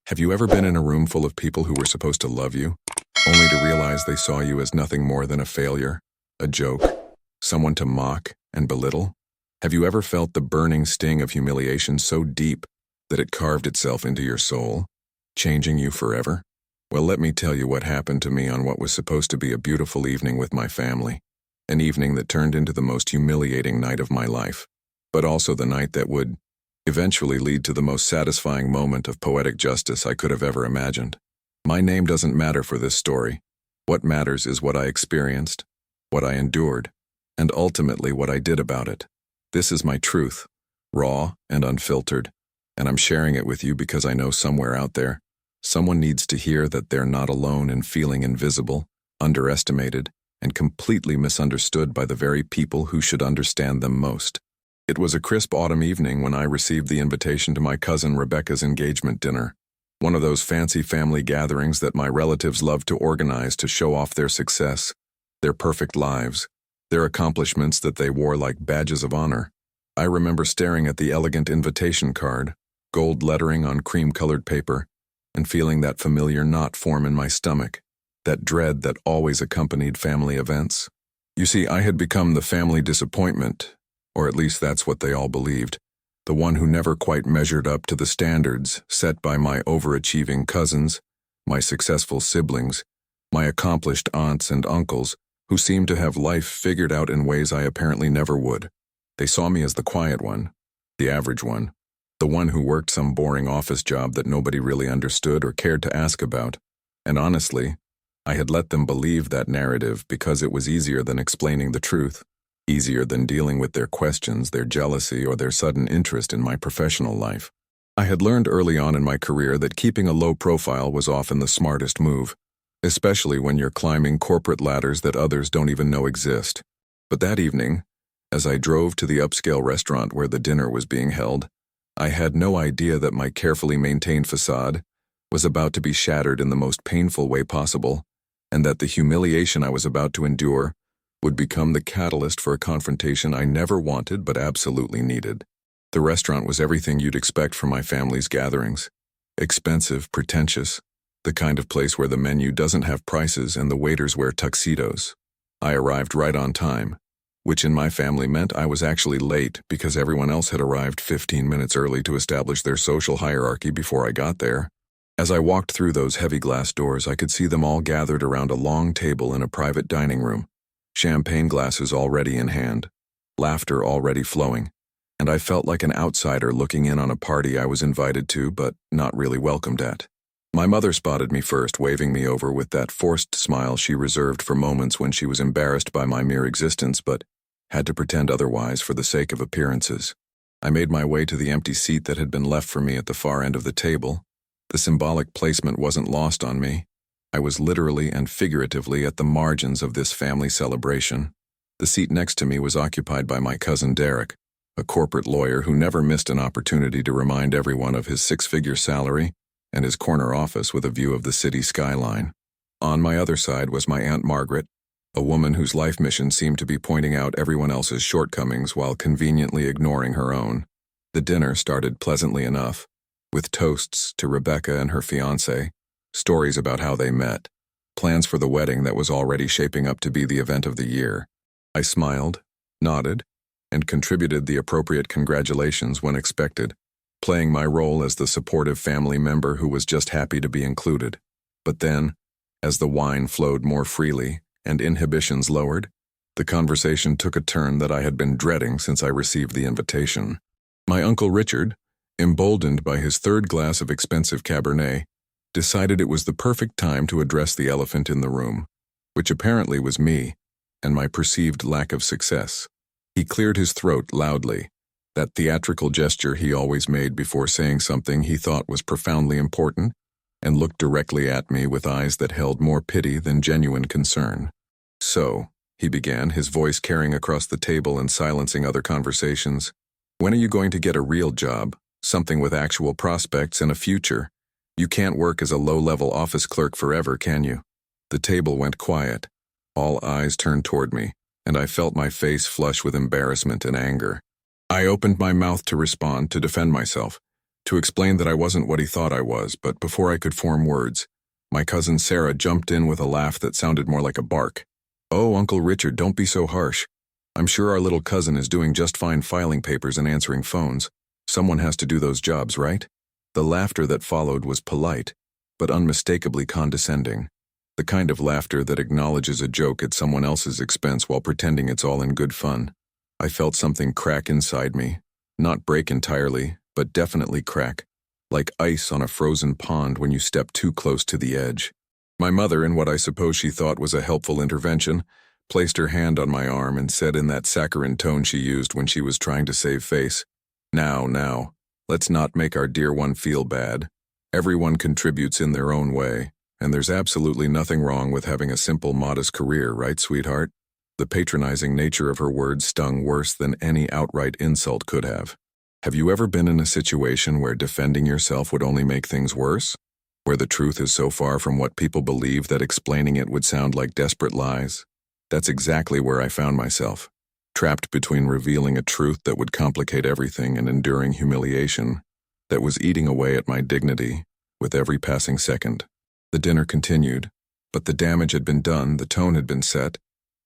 Have you ever been in a room full of people who were supposed to love you, only to realize they saw you as nothing more than a failure, a joke, someone to mock and belittle? Have you ever felt the burning sting of humiliation so deep that it carved itself into your soul, changing you forever? Well, let me tell you what happened to me on what was supposed to be a beautiful evening with my family, an evening that turned into the most humiliating night of my life, but also the night that would eventually lead to the most satisfying moment of poetic justice I could have ever imagined. My name doesn't matter for this story. What matters is what I experienced, what I endured, and ultimately what I did about it. This is my truth, raw and unfiltered, and I'm sharing it with you because I know somewhere out there, someone needs to hear that they're not alone in feeling invisible, underestimated, and completely misunderstood by the very people who should understand them most. It was a crisp autumn evening when I received the invitation to my cousin Rebecca's engagement dinner, one of those fancy family gatherings that my relatives love to organize to show off their success, their perfect lives, their accomplishments that they wore like badges of honor. I remember staring at the elegant invitation card, gold lettering on cream-colored paper, and feeling that familiar knot form in my stomach, that dread that always accompanied family events. You see, I had become the family disappointment, or at least that's what they all believed, the one who never quite measured up to the standards set by my overachieving cousins, my successful siblings, my accomplished aunts and uncles, who seemed to have life figured out in ways I apparently never would. They saw me as the quiet one, the average one, the one who worked some boring office job that nobody really understood or cared to ask about. And honestly, I had let them believe that narrative because it was easier than explaining the truth. Easier than dealing with their questions, their jealousy, or their sudden interest in my professional life. I had learned early on in my career that keeping a low profile was often the smartest move, especially when you're climbing corporate ladders that others don't even know exist. But that evening, as I drove to the upscale restaurant where the dinner was being held, I had no idea that my carefully maintained facade was about to be shattered in the most painful way possible, and that the humiliation I was about to endure would become the catalyst for a confrontation I never wanted but absolutely needed. The restaurant was everything you'd expect from my family's gatherings. Expensive, pretentious, the kind of place where the menu doesn't have prices and the waiters wear tuxedos. I arrived right on time, which in my family meant I was actually late because everyone else had arrived 15 minutes early to establish their social hierarchy before I got there. As I walked through those heavy glass doors, I could see them all gathered around a long table in a private dining room. Champagne glasses already in hand, laughter already flowing, and I felt like an outsider looking in on a party I was invited to but not really welcomed at. My mother spotted me first, waving me over with that forced smile she reserved for moments when she was embarrassed by my mere existence but had to pretend otherwise for the sake of appearances. I made my way to the empty seat that had been left for me at the far end of the table. The symbolic placement wasn't lost on me. I was literally and figuratively at the margins of this family celebration. The seat next to me was occupied by my cousin Derek, a corporate lawyer who never missed an opportunity to remind everyone of his six-figure salary and his corner office with a view of the city skyline. On my other side was my Aunt Margaret, a woman whose life mission seemed to be pointing out everyone else's shortcomings while conveniently ignoring her own. The dinner started pleasantly enough, with toasts to Rebecca and her fiancé, stories about how they met, plans for the wedding that was already shaping up to be the event of the year. I smiled, nodded, and contributed the appropriate congratulations when expected, playing my role as the supportive family member who was just happy to be included. But then, as the wine flowed more freely and inhibitions lowered, the conversation took a turn that I had been dreading since I received the invitation. My Uncle Richard, emboldened by his third glass of expensive Cabernet, decided it was the perfect time to address the elephant in the room, which apparently was me and my perceived lack of success. He cleared his throat loudly, that theatrical gesture he always made before saying something he thought was profoundly important, and looked directly at me with eyes that held more pity than genuine concern. "So," he began, his voice carrying across the table and silencing other conversations, "when are you going to get a real job, something with actual prospects and a future? You can't work as a low-level office clerk forever, can you?" The table went quiet. All eyes turned toward me, and I felt my face flush with embarrassment and anger. I opened my mouth to respond, to defend myself, to explain that I wasn't what he thought I was, but before I could form words, my cousin Sarah jumped in with a laugh that sounded more like a bark. "Oh, Uncle Richard, don't be so harsh. I'm sure our little cousin is doing just fine filing papers and answering phones. Someone has to do those jobs, right?" The laughter that followed was polite, but unmistakably condescending. The kind of laughter that acknowledges a joke at someone else's expense while pretending it's all in good fun. I felt something crack inside me. Not break entirely, but definitely crack. Like ice on a frozen pond when you step too close to the edge. My mother, in what I suppose she thought was a helpful intervention, placed her hand on my arm and said in that saccharine tone she used when she was trying to save face, Now, let's not make our dear one feel bad. Everyone contributes in their own way, and there's absolutely nothing wrong with having a simple, modest career, right, sweetheart?" The patronizing nature of her words stung worse than any outright insult could have. Have you ever been in a situation where defending yourself would only make things worse? Where the truth is so far from what people believe that explaining it would sound like desperate lies? That's exactly where I found myself, trapped between revealing a truth that would complicate everything and enduring humiliation that was eating away at my dignity with every passing second. The dinner continued, but the damage had been done, the tone had been set,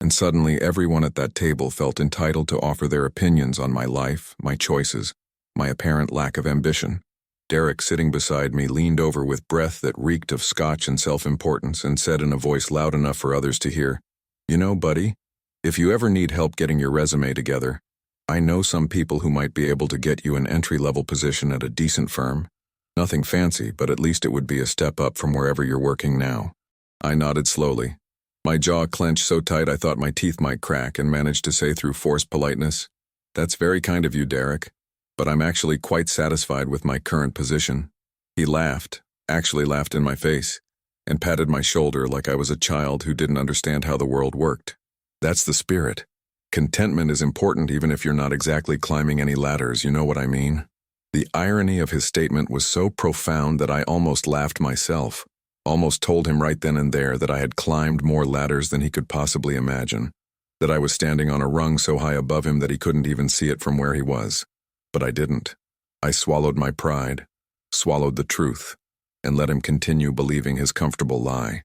and suddenly everyone at that table felt entitled to offer their opinions on my life, my choices, my apparent lack of ambition. Derek, sitting beside me, leaned over with breath that reeked of scotch and self-importance and said in a voice loud enough for others to hear, "You know, buddy, if you ever need help getting your resume together, I know some people who might be able to get you an entry-level position at a decent firm. Nothing fancy, but at least it would be a step up from wherever you're working now." I nodded slowly. My jaw clenched so tight I thought my teeth might crack and managed to say through forced politeness, "That's very kind of you, Derek, but I'm actually quite satisfied with my current position." He laughed, actually laughed in my face, and patted my shoulder like I was a child who didn't understand how the world worked. That's the spirit. Contentment is important even if you're not exactly climbing any ladders, you know what I mean? The irony of his statement was so profound that I almost laughed myself, almost told him right then and there that I had climbed more ladders than he could possibly imagine, that I was standing on a rung so high above him that he couldn't even see it from where he was. But I didn't. I swallowed my pride, swallowed the truth, and let him continue believing his comfortable lie.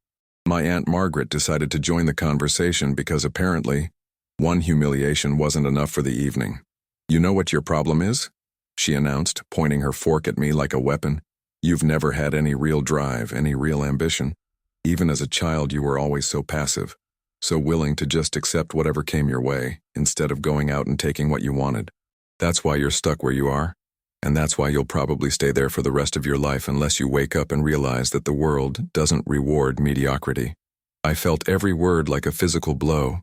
My Aunt Margaret decided to join the conversation because apparently, one humiliation wasn't enough for the evening. "You know what your problem is?" she announced, pointing her fork at me like a weapon. "You've never had any real drive, any real ambition. Even as a child you were always so passive, so willing to just accept whatever came your way, instead of going out and taking what you wanted. That's why you're stuck where you are, and that's why you'll probably stay there for the rest of your life unless you wake up and realize that the world doesn't reward mediocrity." I felt every word like a physical blow,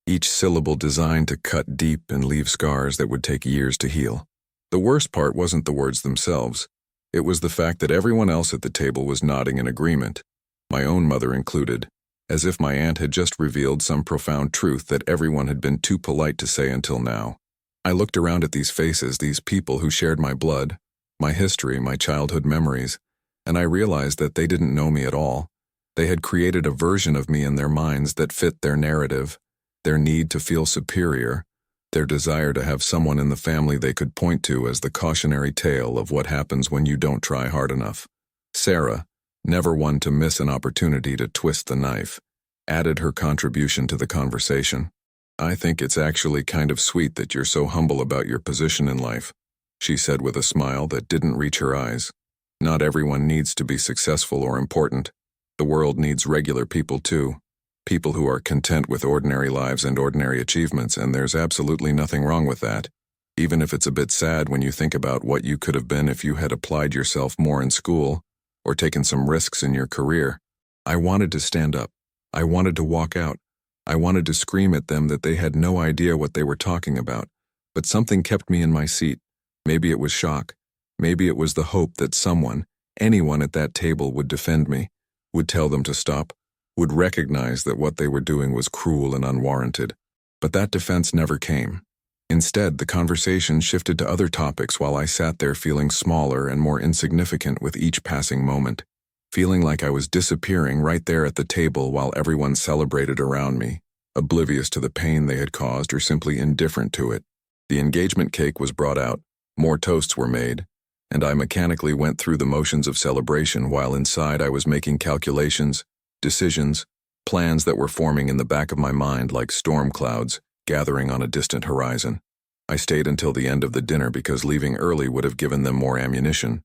each syllable designed to cut deep and leave scars that would take years to heal. The worst part wasn't the words themselves. It was the fact that everyone else at the table was nodding in agreement, my own mother included, as if my aunt had just revealed some profound truth that everyone had been too polite to say until now. I looked around at these faces, these people who shared my blood, my history, my childhood memories, and I realized that they didn't know me at all. They had created a version of me in their minds that fit their narrative, their need to feel superior, their desire to have someone in the family they could point to as the cautionary tale of what happens when you don't try hard enough. Sarah, never one to miss an opportunity to twist the knife, added her contribution to the conversation. "I think it's actually kind of sweet that you're so humble about your position in life," she said with a smile that didn't reach her eyes. "Not everyone needs to be successful or important. The world needs regular people too. People who are content with ordinary lives and ordinary achievements, and there's absolutely nothing wrong with that, even if it's a bit sad when you think about what you could have been if you had applied yourself more in school or taken some risks in your career." I wanted to stand up. I wanted to walk out. I wanted to scream at them that they had no idea what they were talking about, but something kept me in my seat. Maybe it was shock. Maybe it was the hope that someone, anyone at that table would defend me, would tell them to stop, would recognize that what they were doing was cruel and unwarranted. But that defense never came. Instead, the conversation shifted to other topics while I sat there feeling smaller and more insignificant with each passing moment, feeling like I was disappearing right there at the table while everyone celebrated around me, oblivious to the pain they had caused or simply indifferent to it. The engagement cake was brought out, more toasts were made, and I mechanically went through the motions of celebration while inside I was making calculations, decisions, plans that were forming in the back of my mind like storm clouds gathering on a distant horizon. I stayed until the end of the dinner because leaving early would have given them more ammunition,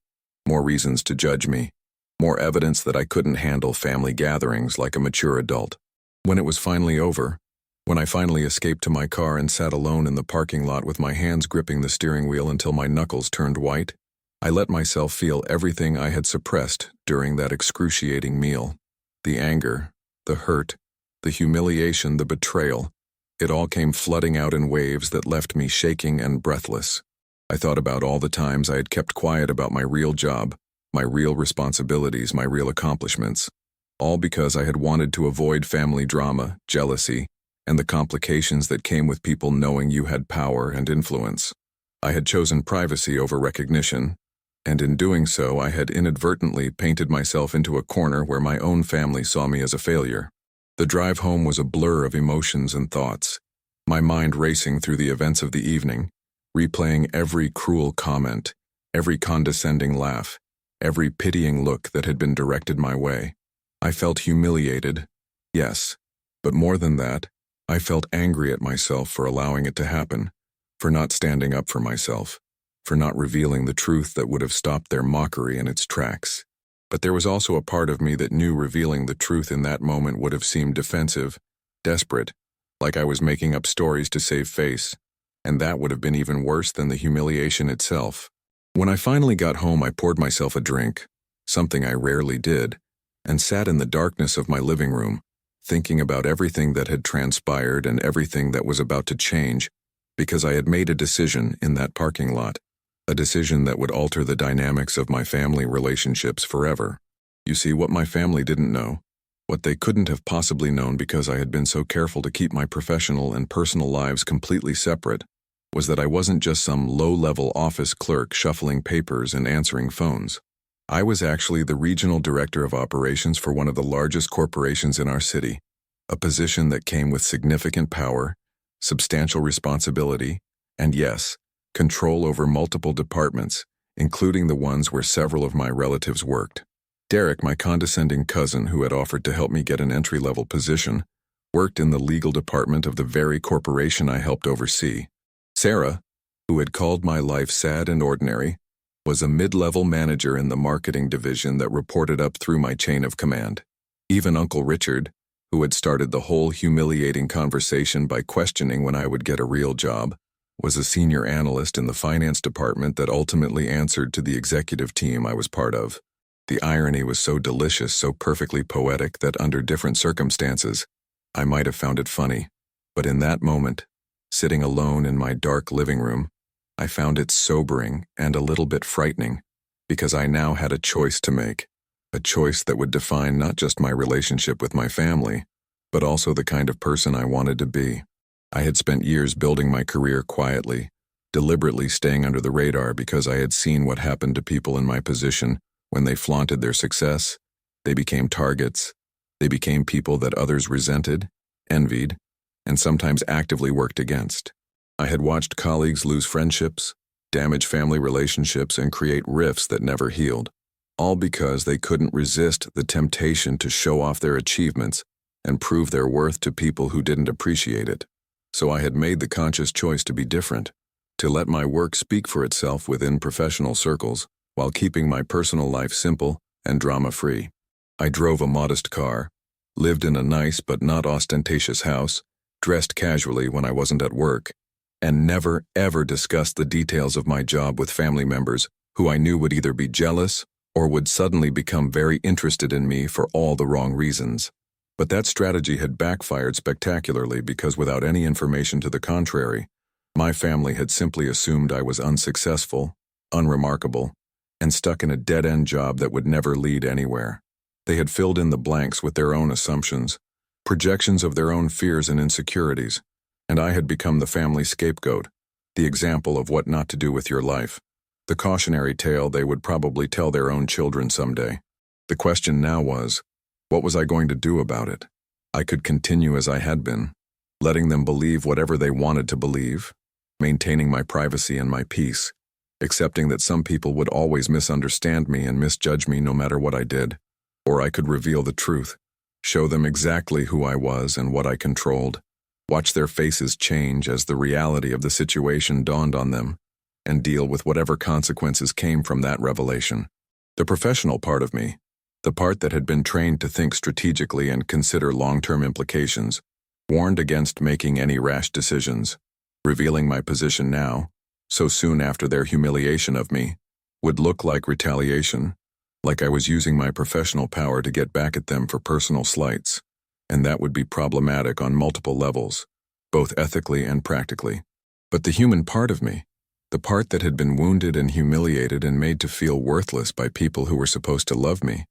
more reasons to judge me, more evidence that I couldn't handle family gatherings like a mature adult. When it was finally over, when I finally escaped to my car and sat alone in the parking lot with my hands gripping the steering wheel until my knuckles turned white, I let myself feel everything I had suppressed during that excruciating meal. The anger, the hurt, the humiliation, the betrayal. It all came flooding out in waves that left me shaking and breathless. I thought about all the times I had kept quiet about my real job, my real responsibilities, my real accomplishments, all because I had wanted to avoid family drama, jealousy, and the complications that came with people knowing you had power and influence. I had chosen privacy over recognition, and in doing so I had inadvertently painted myself into a corner where my own family saw me as a failure. The drive home was a blur of emotions and thoughts, my mind racing through the events of the evening, replaying every cruel comment, every condescending laugh, every pitying look that had been directed my way. I felt humiliated, yes, but more than that, I felt angry at myself for allowing it to happen, for not standing up for myself, for not revealing the truth that would have stopped their mockery in its tracks. But there was also a part of me that knew revealing the truth in that moment would have seemed defensive, desperate, like I was making up stories to save face, and that would have been even worse than the humiliation itself. When I finally got home, I poured myself a drink, something I rarely did, and sat in the darkness of my living room, thinking about everything that had transpired and everything that was about to change, because I had made a decision in that parking lot. A decision that would alter the dynamics of my family relationships forever. You see, what my family didn't know, what they couldn't have possibly known because I had been so careful to keep my professional and personal lives completely separate, was that I wasn't just some low-level office clerk shuffling papers and answering phones. I was actually the regional director of operations for one of the largest corporations in our city, a position that came with significant power, substantial responsibility, and yes, control over multiple departments, including the ones where several of my relatives worked. Derek, my condescending cousin who had offered to help me get an entry-level position, worked in the legal department of the very corporation I helped oversee. Sarah, who had called my life sad and ordinary, was a mid-level manager in the marketing division that reported up through my chain of command. Even Uncle Richard, who had started the whole humiliating conversation by questioning when I would get a real job, was a senior analyst in the finance department that ultimately answered to the executive team I was part of. The irony was so delicious, so perfectly poetic that under different circumstances, I might have found it funny. But in that moment, sitting alone in my dark living room, I found it sobering and a little bit frightening, because I now had a choice to make, a choice that would define not just my relationship with my family, but also the kind of person I wanted to be. I had spent years building my career quietly, deliberately staying under the radar because I had seen what happened to people in my position when they flaunted their success. They became targets. They became people that others resented, envied, and sometimes actively worked against. I had watched colleagues lose friendships, damage family relationships, and create rifts that never healed, all because they couldn't resist the temptation to show off their achievements and prove their worth to people who didn't appreciate it. So I had made the conscious choice to be different, to let my work speak for itself within professional circles while keeping my personal life simple and drama-free. I drove a modest car, lived in a nice but not ostentatious house, dressed casually when I wasn't at work, and never ever discussed the details of my job with family members who I knew would either be jealous or would suddenly become very interested in me for all the wrong reasons. But that strategy had backfired spectacularly because without any information to the contrary, my family had simply assumed I was unsuccessful, unremarkable, and stuck in a dead-end job that would never lead anywhere. They had filled in the blanks with their own assumptions, projections of their own fears and insecurities, and I had become the family scapegoat, the example of what not to do with your life, the cautionary tale they would probably tell their own children someday. The question now was, what was I going to do about it? I could continue as I had been, letting them believe whatever they wanted to believe, maintaining my privacy and my peace, accepting that some people would always misunderstand me and misjudge me no matter what I did. Or I could reveal the truth, show them exactly who I was and what I controlled, watch their faces change as the reality of the situation dawned on them, and deal with whatever consequences came from that revelation. The professional part of me, the part that had been trained to think strategically and consider long-term implications, warned against making any rash decisions. Revealing my position now, so soon after their humiliation of me, would look like retaliation, like I was using my professional power to get back at them for personal slights, and that would be problematic on multiple levels, both ethically and practically. But the human part of me, the part that had been wounded and humiliated and made to feel worthless by people who were supposed to love me,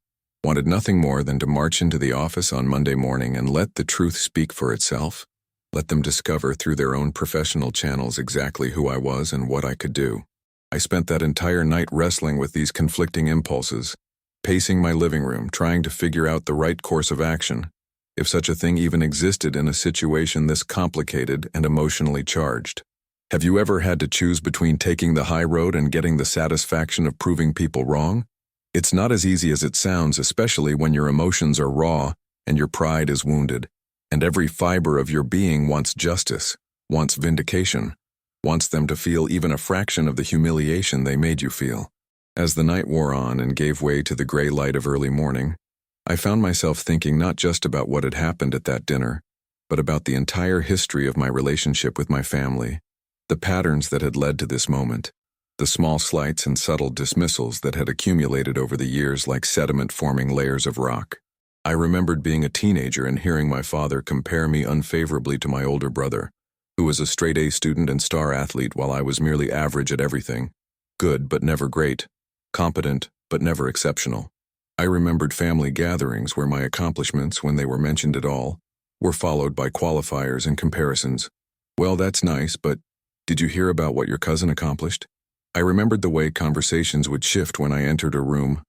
wanted nothing more than to march into the office on Monday morning and let the truth speak for itself, let them discover through their own professional channels exactly who I was and what I could do. I spent that entire night wrestling with these conflicting impulses, pacing my living room, trying to figure out the right course of action, if such a thing even existed in a situation this complicated and emotionally charged. Have you ever had to choose between taking the high road and getting the satisfaction of proving people wrong? It's not as easy as it sounds, especially when your emotions are raw and your pride is wounded, and every fiber of your being wants justice, wants vindication, wants them to feel even a fraction of the humiliation they made you feel. As the night wore on and gave way to the gray light of early morning, I found myself thinking not just about what had happened at that dinner, but about the entire history of my relationship with my family, the patterns that had led to this moment, the small slights and subtle dismissals that had accumulated over the years like sediment forming layers of rock. I remembered being a teenager and hearing my father compare me unfavorably to my older brother, who was a straight-A student and star athlete while I was merely average at everything, good but never great, competent but never exceptional. I remembered family gatherings where my accomplishments, when they were mentioned at all, were followed by qualifiers and comparisons. Well, that's nice, but did you hear about what your cousin accomplished? I remembered the way conversations would shift when I entered a room,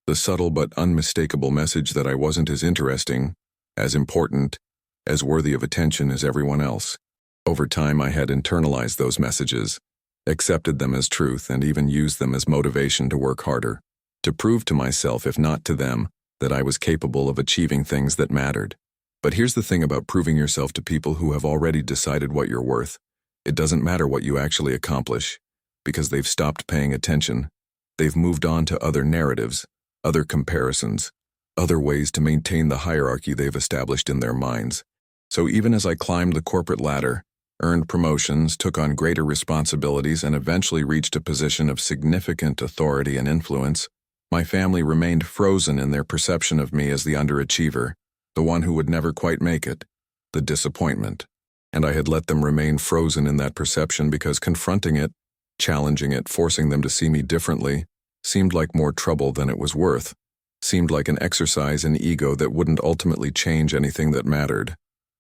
the subtle but unmistakable message that I wasn't as interesting, as important, as worthy of attention as everyone else. Over time, I had internalized those messages, accepted them as truth, and even used them as motivation to work harder, to prove to myself, if not to them, that I was capable of achieving things that mattered. But here's the thing about proving yourself to people who have already decided what you're worth. It doesn't matter what you actually accomplish, because they've stopped paying attention. They've moved on to other narratives, other comparisons, other ways to maintain the hierarchy they've established in their minds. So even as I climbed the corporate ladder, earned promotions, took on greater responsibilities, and eventually reached a position of significant authority and influence, my family remained frozen in their perception of me as the underachiever, the one who would never quite make it, the disappointment. And I had let them remain frozen in that perception because confronting it, challenging it, forcing them to see me differently, seemed like more trouble than it was worth, seemed like an exercise in ego that wouldn't ultimately change anything that mattered.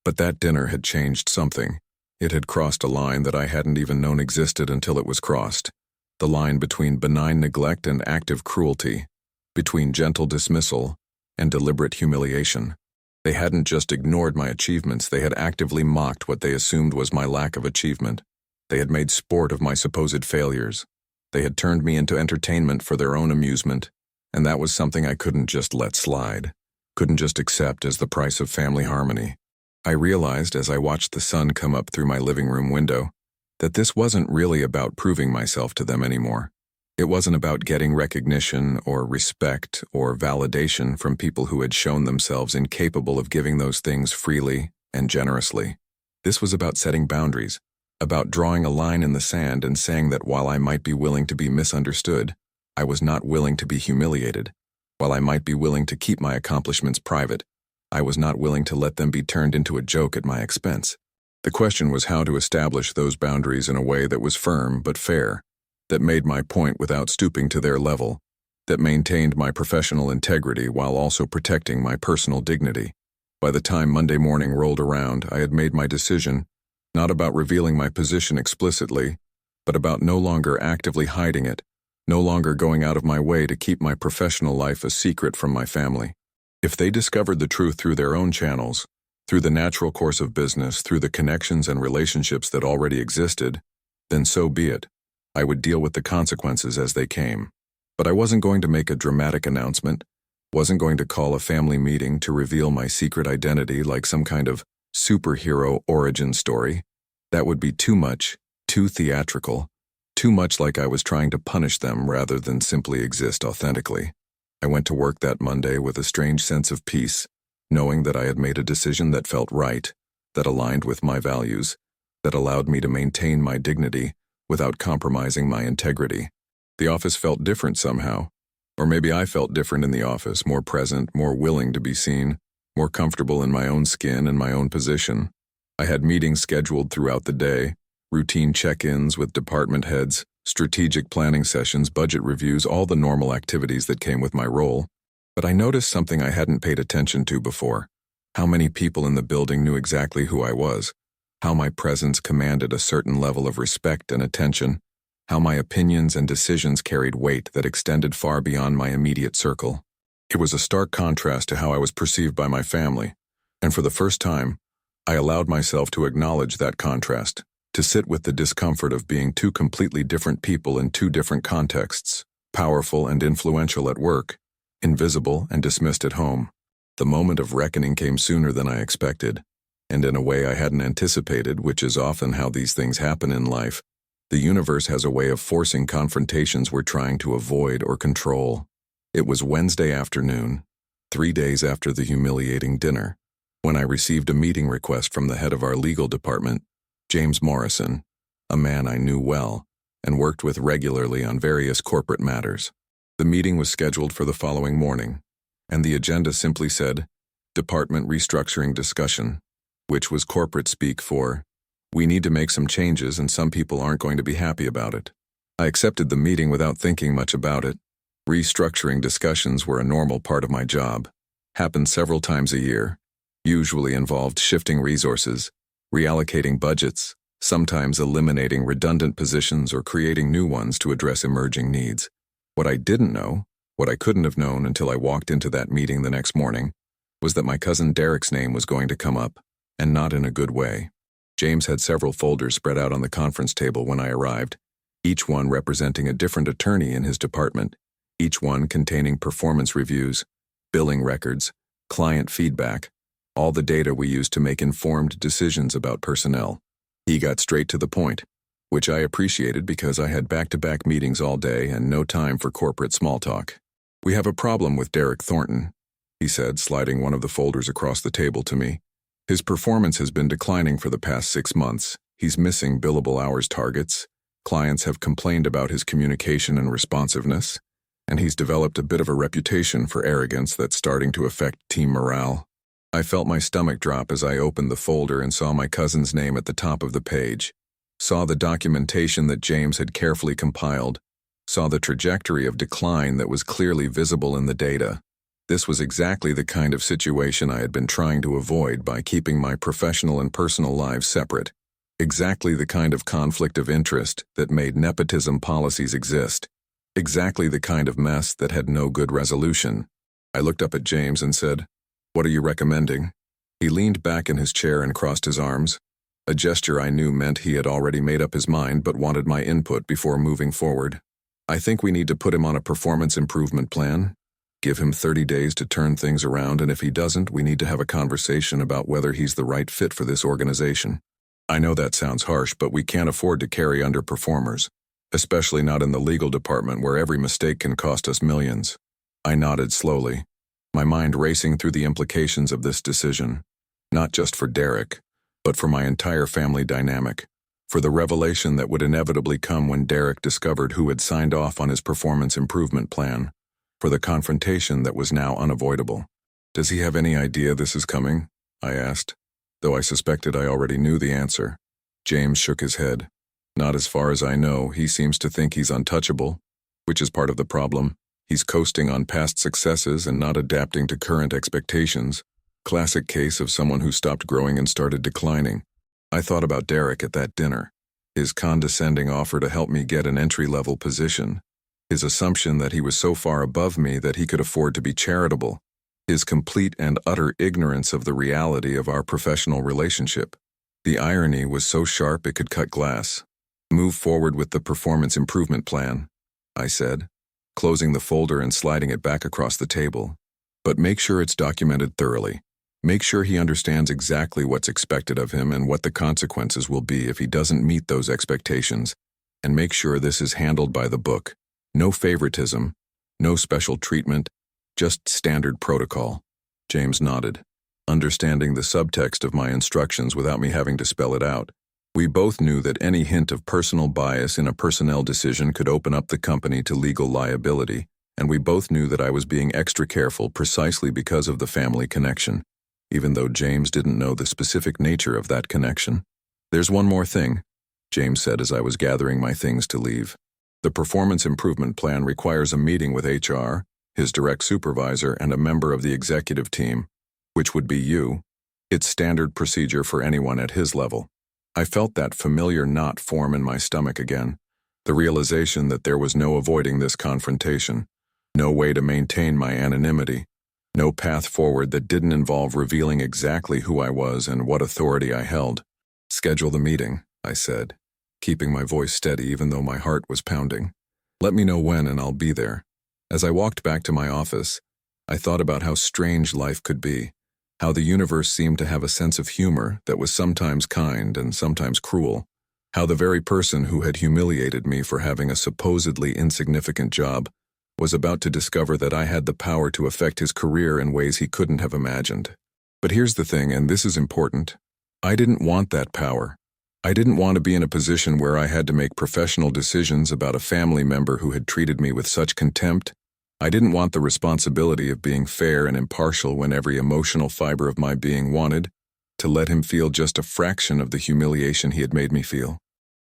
But that dinner had changed something. It had crossed a line that I hadn't even known existed until it was crossed. The line between benign neglect and active cruelty, between gentle dismissal and deliberate humiliation. They hadn't just ignored my achievements, they had actively mocked what they assumed was my lack of achievement. They had made sport of my supposed failures. They had turned me into entertainment for their own amusement, and that was something I couldn't just let slide, couldn't just accept as the price of family harmony. I realized as I watched the sun come up through my living room window that this wasn't really about proving myself to them anymore. It wasn't about getting recognition or respect or validation from people who had shown themselves incapable of giving those things freely and generously. This was about setting boundaries, about drawing a line in the sand and saying that while I might be willing to be misunderstood, I was not willing to be humiliated. While I might be willing to keep my accomplishments private, I was not willing to let them be turned into a joke at my expense. The question was how to establish those boundaries in a way that was firm but fair, that made my point without stooping to their level, that maintained my professional integrity while also protecting my personal dignity. By the time Monday morning rolled around, I had made my decision, not about revealing my position explicitly, but about no longer actively hiding it, no longer going out of my way to keep my professional life a secret from my family. If they discovered the truth through their own channels, through the natural course of business, through the connections and relationships that already existed, then so be it. I would deal with the consequences as they came. But I wasn't going to make a dramatic announcement, wasn't going to call a family meeting to reveal my secret identity like some kind of superhero origin story. That would be too much, too theatrical, too much like I was trying to punish them rather than simply exist authentically. I went to work that Monday with a strange sense of peace, knowing that I had made a decision that felt right, that aligned with my values, that allowed me to maintain my dignity without compromising my integrity. The office felt different somehow. Or maybe I felt different in the office, more present, more willing to be seen, more comfortable in my own skin and my own position. I had meetings scheduled throughout the day, routine check-ins with department heads, strategic planning sessions, budget reviews, all the normal activities that came with my role. But I noticed something I hadn't paid attention to before. How many people in the building knew exactly who I was, how my presence commanded a certain level of respect and attention, how my opinions and decisions carried weight that extended far beyond my immediate circle. It was a stark contrast to how I was perceived by my family, and for the first time, I allowed myself to acknowledge that contrast, to sit with the discomfort of being two completely different people in two different contexts, powerful and influential at work, invisible and dismissed at home. The moment of reckoning came sooner than I expected, and in a way I hadn't anticipated, which is often how these things happen in life. The universe has a way of forcing confrontations we're trying to avoid or control. It was Wednesday afternoon, 3 days after the humiliating dinner, when I received a meeting request from the head of our legal department, James Morrison, a man I knew well and worked with regularly on various corporate matters. The meeting was scheduled for the following morning, and the agenda simply said, Department Restructuring Discussion, which was corporate speak for, we need to make some changes and some people aren't going to be happy about it. I accepted the meeting without thinking much about it. Restructuring discussions were a normal part of my job, happened several times a year, usually involved shifting resources, reallocating budgets, sometimes eliminating redundant positions or creating new ones to address emerging needs. What I didn't know, what I couldn't have known until I walked into that meeting the next morning, was that my cousin Derek's name was going to come up, and not in a good way. James had several folders spread out on the conference table when I arrived, each one representing a different attorney in his department, each one containing performance reviews, billing records, client feedback, all the data we use to make informed decisions about personnel. He got straight to the point, which I appreciated because I had back-to-back meetings all day and no time for corporate small talk. We have a problem with Derek Thornton, he said, sliding one of the folders across the table to me. His performance has been declining for the past 6 months. He's missing billable hours targets. Clients have complained about his communication and responsiveness, and he's developed a bit of a reputation for arrogance that's starting to affect team morale. I felt my stomach drop as I opened the folder and saw my cousin's name at the top of the page, saw the documentation that James had carefully compiled, saw the trajectory of decline that was clearly visible in the data. This was exactly the kind of situation I had been trying to avoid by keeping my professional and personal lives separate. Exactly the kind of conflict of interest that made nepotism policies exist. Exactly the kind of mess that had no good resolution. I looked up at James and said, "What are you recommending?" He leaned back in his chair and crossed his arms, a gesture I knew meant he had already made up his mind but wanted my input before moving forward. "I think we need to put him on a performance improvement plan. Give him 30 days to turn things around, and if he doesn't, we need to have a conversation about whether he's the right fit for this organization. I know that sounds harsh, but we can't afford to carry underperformers, especially not in the legal department where every mistake can cost us millions." I nodded slowly, my mind racing through the implications of this decision, not just for Derek, but for my entire family dynamic, for the revelation that would inevitably come when Derek discovered who had signed off on his performance improvement plan, for the confrontation that was now unavoidable. "Does he have any idea this is coming?" I asked, though I suspected I already knew the answer. James shook his head. "Not as far as I know. He seems to think he's untouchable, which is part of the problem. He's coasting on past successes and not adapting to current expectations. Classic case of someone who stopped growing and started declining." I thought about Derek at that dinner, his condescending offer to help me get an entry-level position, his assumption that he was so far above me that he could afford to be charitable, his complete and utter ignorance of the reality of our professional relationship. The irony was so sharp it could cut glass. Move forward with the performance improvement plan, I said, closing the folder and sliding it back across the table. But make sure it's documented thoroughly. Make sure he understands exactly what's expected of him and what the consequences will be if he doesn't meet those expectations. And make sure this is handled by the book. No favoritism, no special treatment, just standard protocol. James nodded, understanding the subtext of my instructions without me having to spell it out. We both knew that any hint of personal bias in a personnel decision could open up the company to legal liability, and we both knew that I was being extra careful precisely because of the family connection, even though James didn't know the specific nature of that connection. There's one more thing, James said as I was gathering my things to leave. The performance improvement plan requires a meeting with HR, his direct supervisor, and a member of the executive team, which would be you. It's standard procedure for anyone at his level. I felt that familiar knot form in my stomach again, the realization that there was no avoiding this confrontation, no way to maintain my anonymity, no path forward that didn't involve revealing exactly who I was and what authority I held. Schedule the meeting, I said, keeping my voice steady even though my heart was pounding. Let me know when and I'll be there. As I walked back to my office, I thought about how strange life could be, how the universe seemed to have a sense of humor that was sometimes kind and sometimes cruel, how the very person who had humiliated me for having a supposedly insignificant job was about to discover that I had the power to affect his career in ways he couldn't have imagined. But here's the thing, and this is important. I didn't want that power. I didn't want to be in a position where I had to make professional decisions about a family member who had treated me with such contempt. I didn't want the responsibility of being fair and impartial when every emotional fiber of my being wanted to let him feel just a fraction of the humiliation he had made me feel.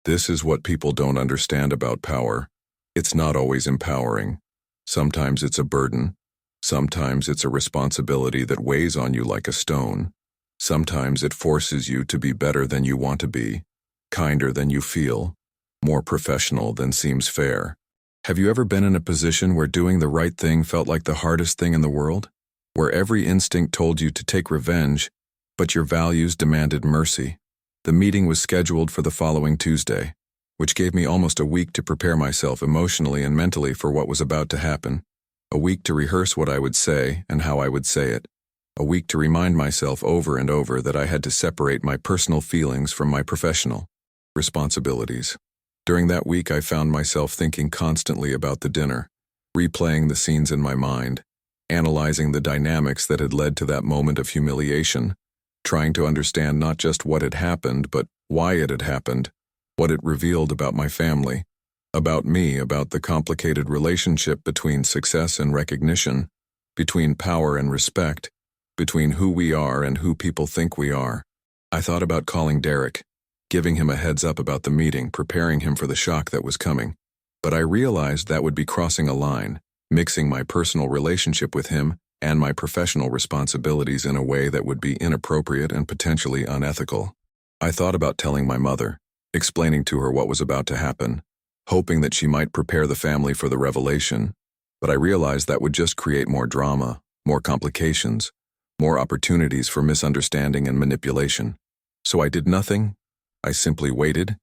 This is what people don't understand about power. It's not always empowering. Sometimes it's a burden. Sometimes it's a responsibility that weighs on you like a stone. Sometimes it forces you to be better than you want to be, kinder than you feel, more professional than seems fair. Have you ever been in a position where doing the right thing felt like the hardest thing in the world? Where every instinct told you to take revenge, but your values demanded mercy? The meeting was scheduled for the following Tuesday, which gave me almost a week to prepare myself emotionally and mentally for what was about to happen. A week to rehearse what I would say and how I would say it. A week to remind myself over and over that I had to separate my personal feelings from my professional responsibilities. During that week, I found myself thinking constantly about the dinner, replaying the scenes in my mind, analyzing the dynamics that had led to that moment of humiliation, trying to understand not just what had happened, but why it had happened, what it revealed about my family, about me, about the complicated relationship between success and recognition, between power and respect, between who we are and who people think we are. I thought about calling Derek, giving him a heads up about the meeting, preparing him for the shock that was coming. But I realized that would be crossing a line, mixing my personal relationship with him and my professional responsibilities in a way that would be inappropriate and potentially unethical. I thought about telling my mother, explaining to her what was about to happen, hoping that she might prepare the family for the revelation, but I realized that would just create more drama, more complications, more opportunities for misunderstanding and manipulation. So I did nothing. I simply waited,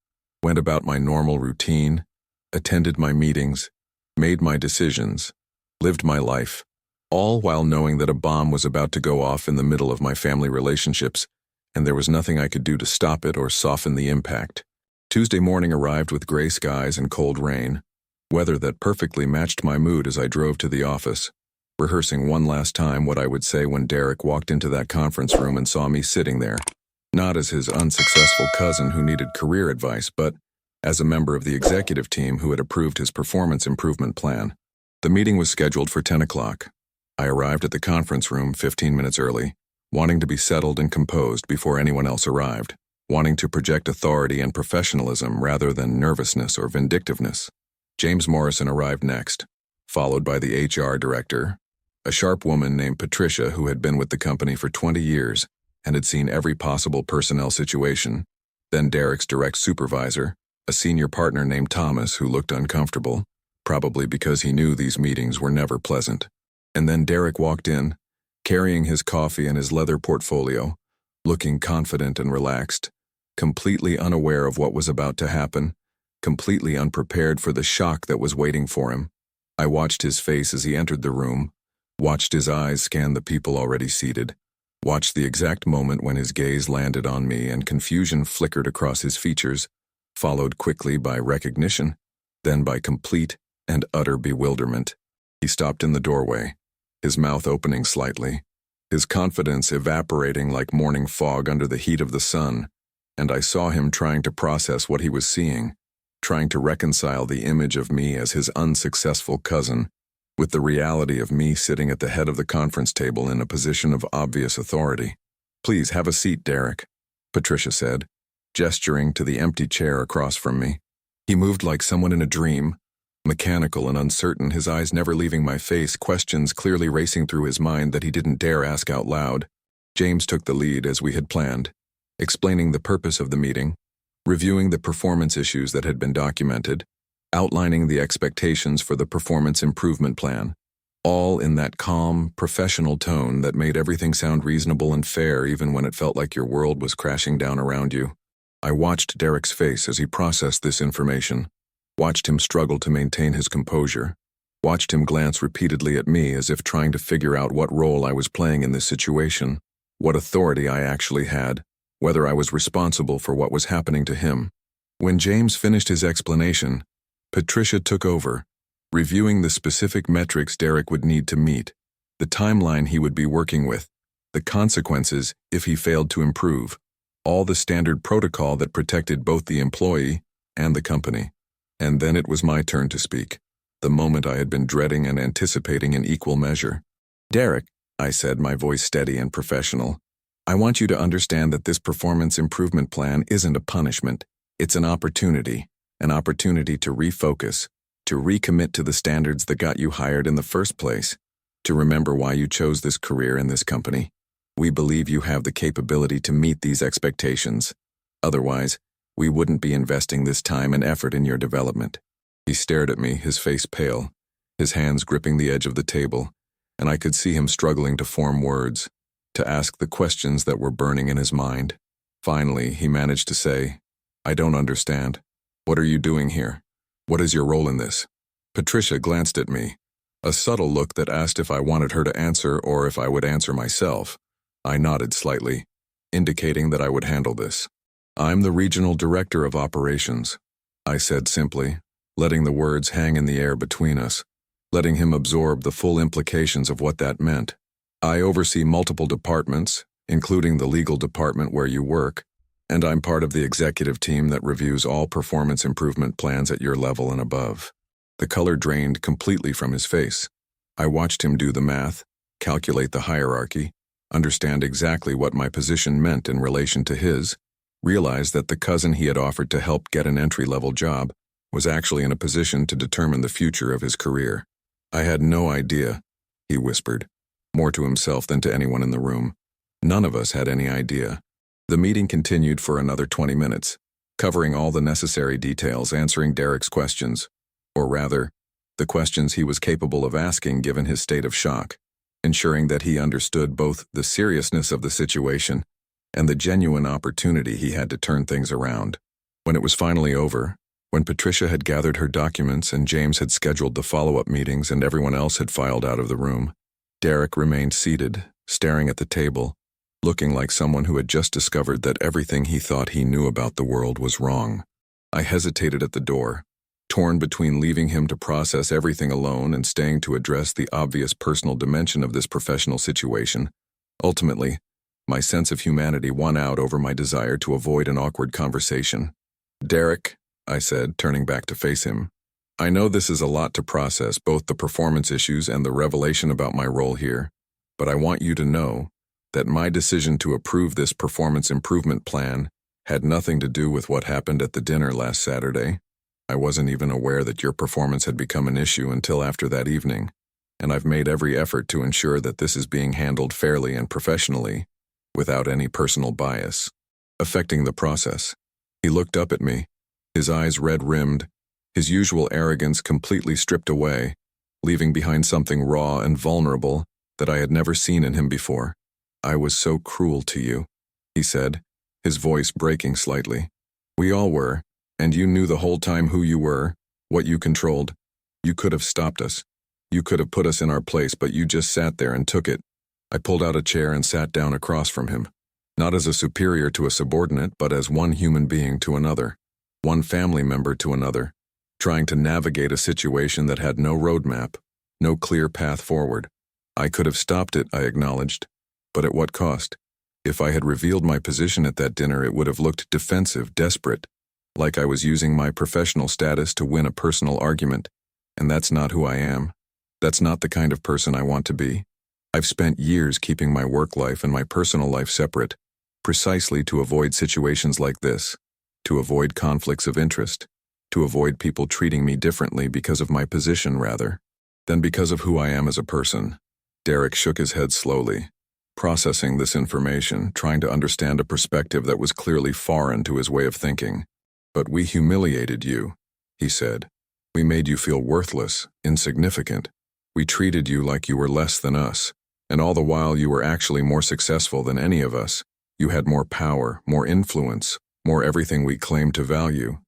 went about my normal routine, attended my meetings, made my decisions, lived my life, all while knowing that a bomb was about to go off in the middle of my family relationships, and there was nothing I could do to stop it or soften the impact. Tuesday morning arrived with gray skies and cold rain, weather that perfectly matched my mood as I drove to the office, rehearsing one last time what I would say when Derek walked into that conference room and saw me sitting there. Not as his unsuccessful cousin who needed career advice, but as a member of the executive team who had approved his performance improvement plan. The meeting was scheduled for 10 o'clock. I arrived at the conference room 15 minutes early, wanting to be settled and composed before anyone else arrived, wanting to project authority and professionalism rather than nervousness or vindictiveness. James Morrison arrived next, followed by the HR director, a sharp woman named Patricia who had been with the company for 20 years and had seen every possible personnel situation, then Derek's direct supervisor, a senior partner named Thomas who looked uncomfortable, probably because he knew these meetings were never pleasant. And then Derek walked in, carrying his coffee and his leather portfolio, looking confident and relaxed, completely unaware of what was about to happen, completely unprepared for the shock that was waiting for him. I watched his face as he entered the room, watched his eyes scan the people already seated, watched the exact moment when his gaze landed on me and confusion flickered across his features, followed quickly by recognition, then by complete and utter bewilderment. He stopped in the doorway, his mouth opening slightly, his confidence evaporating like morning fog under the heat of the sun, and I saw him trying to process what he was seeing, trying to reconcile the image of me as his unsuccessful cousin with the reality of me sitting at the head of the conference table in a position of obvious authority. "Please have a seat, Derek," Patricia said, gesturing to the empty chair across from me. He moved like someone in a dream, mechanical and uncertain, his eyes never leaving my face, questions clearly racing through his mind that he didn't dare ask out loud. James took the lead as we had planned, explaining the purpose of the meeting, reviewing the performance issues that had been documented, outlining the expectations for the performance improvement plan, all in that calm, professional tone that made everything sound reasonable and fair even when it felt like your world was crashing down around you. I watched Derek's face as he processed this information, watched him struggle to maintain his composure, watched him glance repeatedly at me as if trying to figure out what role I was playing in this situation, what authority I actually had, whether I was responsible for what was happening to him. When James finished his explanation, Patricia took over, reviewing the specific metrics Derek would need to meet, the timeline he would be working with, the consequences if he failed to improve, all the standard protocol that protected both the employee and the company. And then it was my turn to speak, the moment I had been dreading and anticipating in equal measure. "Derek," I said, my voice steady and professional, "I want you to understand that this performance improvement plan isn't a punishment. It's an opportunity to refocus, to recommit to the standards that got you hired in the first place, to remember why you chose this career in this company. We believe you have the capability to meet these expectations. Otherwise, we wouldn't be investing this time and effort in your development." He stared at me, his face pale, his hands gripping the edge of the table, and I could see him struggling to form words, to ask the questions that were burning in his mind. Finally, he managed to say, "I don't understand. What are you doing here? What is your role in this?" Patricia glanced at me, a subtle look that asked if I wanted her to answer or if I would answer myself. I nodded slightly, indicating that I would handle this. "I'm the regional director of operations," I said simply, letting the words hang in the air between us, letting him absorb the full implications of what that meant. "I oversee multiple departments, including the legal department where you work, and I'm part of the executive team that reviews all performance improvement plans at your level and above." The color drained completely from his face. I watched him do the math, calculate the hierarchy, understand exactly what my position meant in relation to his, realize that the cousin he had offered to help get an entry-level job was actually in a position to determine the future of his career. "I had no idea," he whispered, more to himself than to anyone in the room. None of us had any idea. The meeting continued for another 20 minutes, covering all the necessary details, answering Derek's questions, or rather, the questions he was capable of asking given his state of shock, ensuring that he understood both the seriousness of the situation and the genuine opportunity he had to turn things around. When it was finally over, when Patricia had gathered her documents and James had scheduled the follow-up meetings and everyone else had filed out of the room, Derek remained seated, staring at the table, looking like someone who had just discovered that everything he thought he knew about the world was wrong. I hesitated at the door, torn between leaving him to process everything alone and staying to address the obvious personal dimension of this professional situation. Ultimately, my sense of humanity won out over my desire to avoid an awkward conversation. "Derek," I said, turning back to face him, "I know this is a lot to process, both the performance issues and the revelation about my role here, but I want you to know that my decision to approve this performance improvement plan had nothing to do with what happened at the dinner last Saturday. I wasn't even aware that your performance had become an issue until after that evening, and I've made every effort to ensure that this is being handled fairly and professionally, without any personal bias affecting the process." He looked up at me, his eyes red-rimmed, his usual arrogance completely stripped away, leaving behind something raw and vulnerable that I had never seen in him before. "I was so cruel to you," he said, his voice breaking slightly. "We all were, And you knew the whole time who you were, what you controlled. You could have stopped us. You could have put us in our place, but you just sat there and took it. I pulled out a chair and sat down across from him. Not as a superior to a subordinate, but as one human being to another. One family member to another. Trying to navigate a situation that had no roadmap, no clear path forward. I could have stopped it, I acknowledged. But at what cost? If I had revealed my position at that dinner, it would have looked defensive, desperate. Like I was using my professional status to win a personal argument. And that's not who I am. That's not the kind of person I want to be. I've spent years keeping my work life and my personal life separate, precisely to avoid situations like this, to avoid conflicts of interest, to avoid people treating me differently because of my position rather than because of who I am as a person. Derek shook his head slowly, processing this information, trying to understand a perspective that was clearly foreign to his way of thinking. But we humiliated you, he said. We made you feel worthless, insignificant. We treated you like you were less than us. And all the while you were actually more successful than any of us. You had more power, more influence, more everything we claimed to value.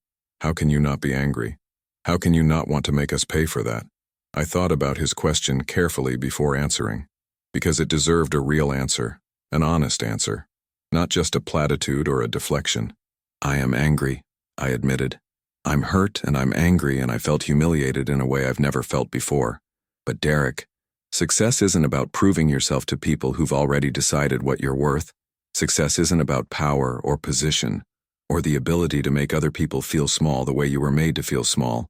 How can you not be angry? How can you not want to make us pay for that? I thought about his question carefully before answering, because it deserved a real answer, an honest answer, not just a platitude or a deflection. I am angry, I admitted. I'm hurt and I'm angry and I felt humiliated in a way I've never felt before. But Derek, success isn't about proving yourself to people who've already decided what you're worth. Success isn't about power or position, or the ability to make other people feel small the way you were made to feel small.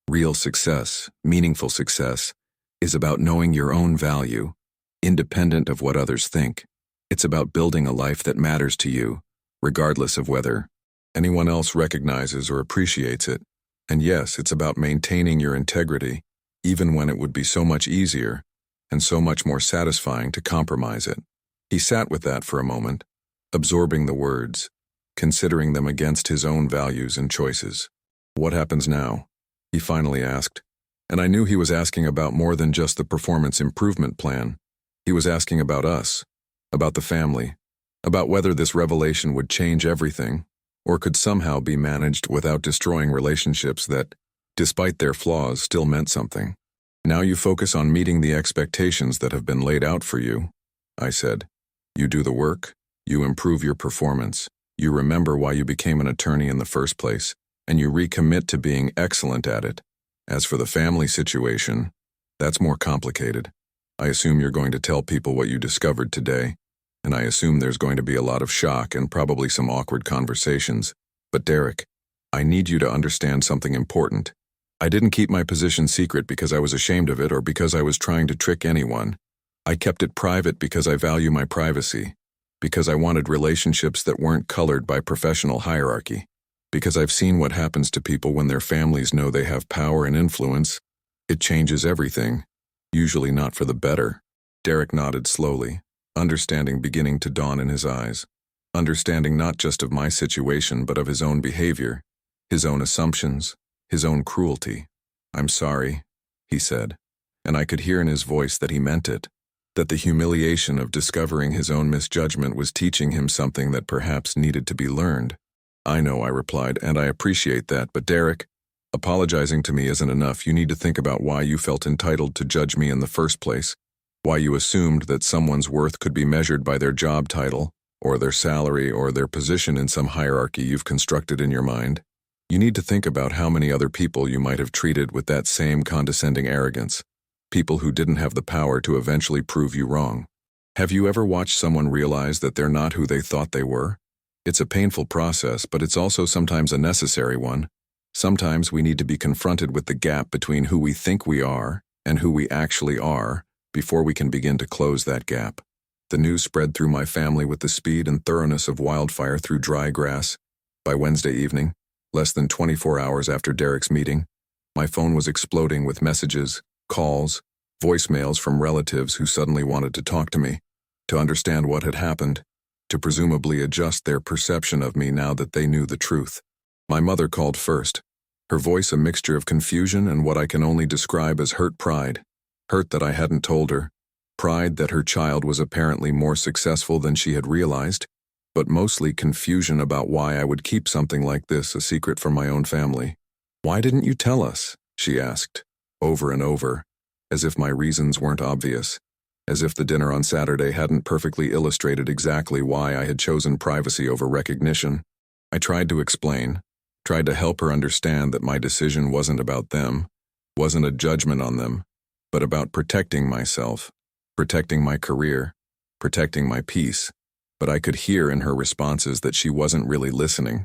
Real success, meaningful success, is about knowing your own value, independent of what others think. It's about building a life that matters to you, regardless of whether anyone else recognizes or appreciates it. And yes, it's about maintaining your integrity, even when it would be so much easier and so much more satisfying to compromise it. He sat with that for a moment, absorbing the words, considering them against his own values and choices. What happens now? He finally asked. And I knew he was asking about more than just the performance improvement plan. He was asking about us, about the family, about whether this revelation would change everything, or could somehow be managed without destroying relationships that, despite their flaws, still meant something. Now you focus on meeting the expectations that have been laid out for you, I said. You do the work, you improve your performance, you remember why you became an attorney in the first place, and you recommit to being excellent at it. As for the family situation, that's more complicated. I assume you're going to tell people what you discovered today, and I assume there's going to be a lot of shock and probably some awkward conversations. But Derek, I need you to understand something important. I didn't keep my position secret because I was ashamed of it or because I was trying to trick anyone. I kept it private because I value my privacy, because I wanted relationships that weren't colored by professional hierarchy, because I've seen what happens to people when their families know they have power and influence. It changes everything, usually not for the better. Derek nodded slowly, understanding beginning to dawn in his eyes. Understanding not just of my situation but of his own behavior, his own assumptions, his own cruelty. I'm sorry, he said, and I could hear in his voice that he meant it, that the humiliation of discovering his own misjudgment was teaching him something that perhaps needed to be learned. I know, I replied, and I appreciate that, but Derek, apologizing to me isn't enough. You need to think about why you felt entitled to judge me in the first place, why you assumed that someone's worth could be measured by their job title, or their salary, or their position in some hierarchy you've constructed in your mind. You need to think about how many other people you might have treated with that same condescending arrogance, people who didn't have the power to eventually prove you wrong. Have you ever watched someone realize that they're not who they thought they were? It's a painful process, but it's also sometimes a necessary one. Sometimes we need to be confronted with the gap between who we think we are and who we actually are before we can begin to close that gap. The news spread through my family with the speed and thoroughness of wildfire through dry grass. By Wednesday evening, less than 24 hours after Derek's meeting, my phone was exploding with messages, calls, voicemails from relatives who suddenly wanted to talk to me, to understand what had happened, to presumably adjust their perception of me now that they knew the truth. My mother called first, her voice a mixture of confusion and what I can only describe as hurt pride. Hurt that I hadn't told her, pride that her child was apparently more successful than she had realized, but mostly confusion about why I would keep something like this a secret from my own family. "Why didn't you tell us?" she asked, over and over, as if my reasons weren't obvious, as if the dinner on Saturday hadn't perfectly illustrated exactly why I had chosen privacy over recognition. I tried to explain, tried to help her understand that my decision wasn't about them, wasn't a judgment on them, but about protecting myself, protecting my career, protecting my peace. But I could hear in her responses that she wasn't really listening.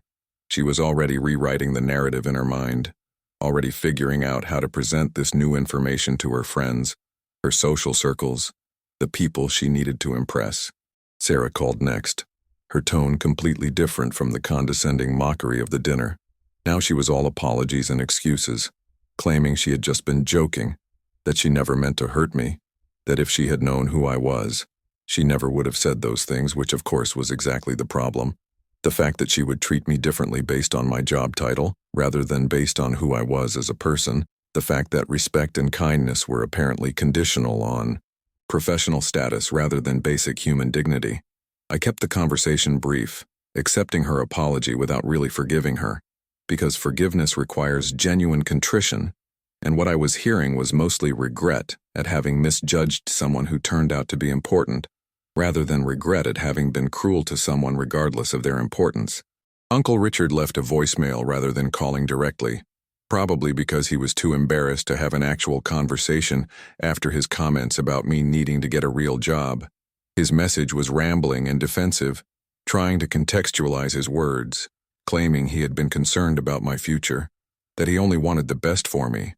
She was already rewriting the narrative in her mind, already figuring out how to present this new information to her friends, her social circles, the people she needed to impress. Sarah called next, her tone completely different from the condescending mockery of the dinner. Now she was all apologies and excuses, claiming she had just been joking, that she never meant to hurt me, that if she had known who I was, she never would have said those things, which of course was exactly the problem. The fact that she would treat me differently based on my job title, rather than based on who I was as a person, the fact that respect and kindness were apparently conditional on professional status rather than basic human dignity. I kept the conversation brief, accepting her apology without really forgiving her, because forgiveness requires genuine contrition, and what I was hearing was mostly regret at having misjudged someone who turned out to be important, rather than regret at having been cruel to someone regardless of their importance. Uncle Richard left a voicemail rather than calling directly, probably because he was too embarrassed to have an actual conversation after his comments about me needing to get a real job. His message was rambling and defensive, trying to contextualize his words, claiming he had been concerned about my future, that he only wanted the best for me.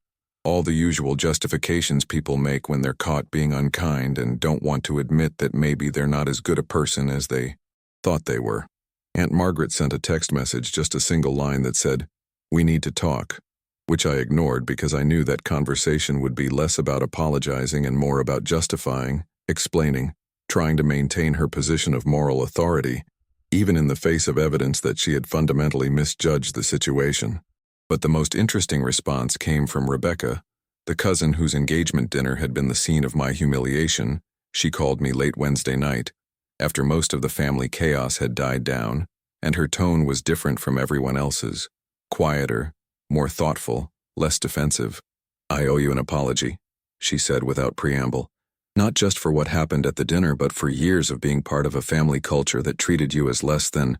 All the usual justifications people make when they're caught being unkind and don't want to admit that maybe they're not as good a person as they thought they were. Aunt Margaret sent a text message, just a single line that said, "We need to talk," which I ignored because I knew that conversation would be less about apologizing and more about justifying, explaining, trying to maintain her position of moral authority, even in the face of evidence that she had fundamentally misjudged the situation. But the most interesting response came from Rebecca, the cousin whose engagement dinner had been the scene of my humiliation. She called me late Wednesday night, after most of the family chaos had died down, and her tone was different from everyone else's, quieter, more thoughtful, less defensive. "I owe you an apology," she said without preamble, "not just for what happened at the dinner, but for years of being part of a family culture that treated you as less than.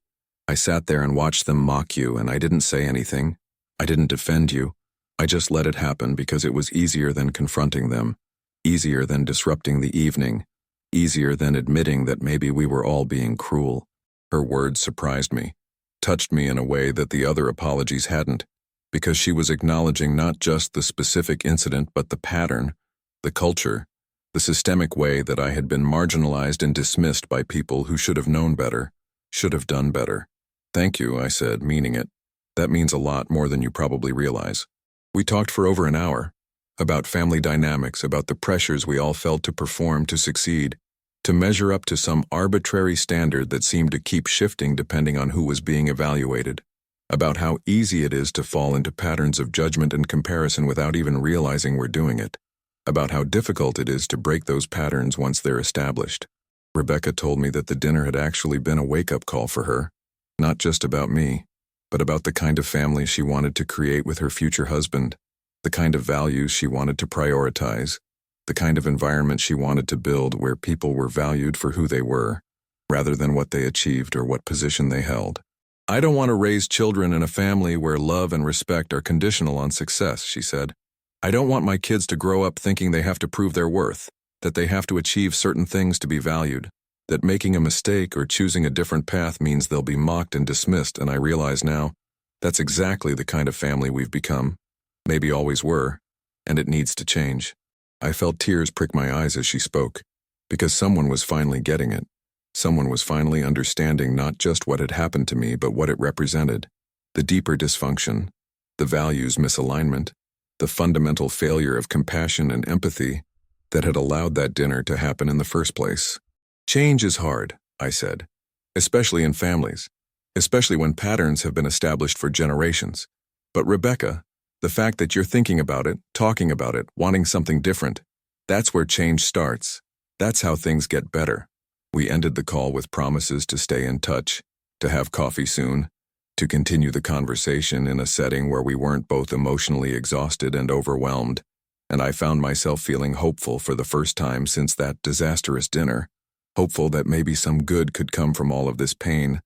I sat there and watched them mock you, and I didn't say anything. I didn't defend you. I just let it happen because it was easier than confronting them, easier than disrupting the evening, easier than admitting that maybe we were all being cruel." Her words surprised me, touched me in a way that the other apologies hadn't, because she was acknowledging not just the specific incident but the pattern, the culture, the systemic way that I had been marginalized and dismissed by people who should have known better, should have done better. "Thank you," I said, meaning it. "That means a lot more than you probably realize." We talked for over an hour, about family dynamics, about the pressures we all felt to perform, to succeed, to measure up to some arbitrary standard that seemed to keep shifting depending on who was being evaluated, about how easy it is to fall into patterns of judgment and comparison without even realizing we're doing it, about how difficult it is to break those patterns once they're established. Rebecca told me that the dinner had actually been a wake-up call for her, not just about me, but about the kind of family she wanted to create with her future husband, the kind of values she wanted to prioritize, the kind of environment she wanted to build where people were valued for who they were, rather than what they achieved or what position they held. "I don't want to raise children in a family where love and respect are conditional on success," she said. "I don't want my kids to grow up thinking they have to prove their worth, that they have to achieve certain things to be valued, that making a mistake or choosing a different path means they'll be mocked and dismissed, and I realize now, that's exactly the kind of family we've become, maybe always were, and it needs to change." I felt tears prick my eyes as she spoke, because someone was finally getting it. Someone was finally understanding not just what had happened to me, but what it represented, the deeper dysfunction, the values misalignment, the fundamental failure of compassion and empathy that had allowed that dinner to happen in the first place. "Change is hard," I said, "especially in families, especially when patterns have been established for generations. But Rebecca, the fact that you're thinking about it, talking about it, wanting something different, that's where change starts. That's how things get better." We ended the call with promises to stay in touch, to have coffee soon, to continue the conversation in a setting where we weren't both emotionally exhausted and overwhelmed, and I found myself feeling hopeful for the first time since that disastrous dinner, hopeful that maybe some good could come from all of this pain,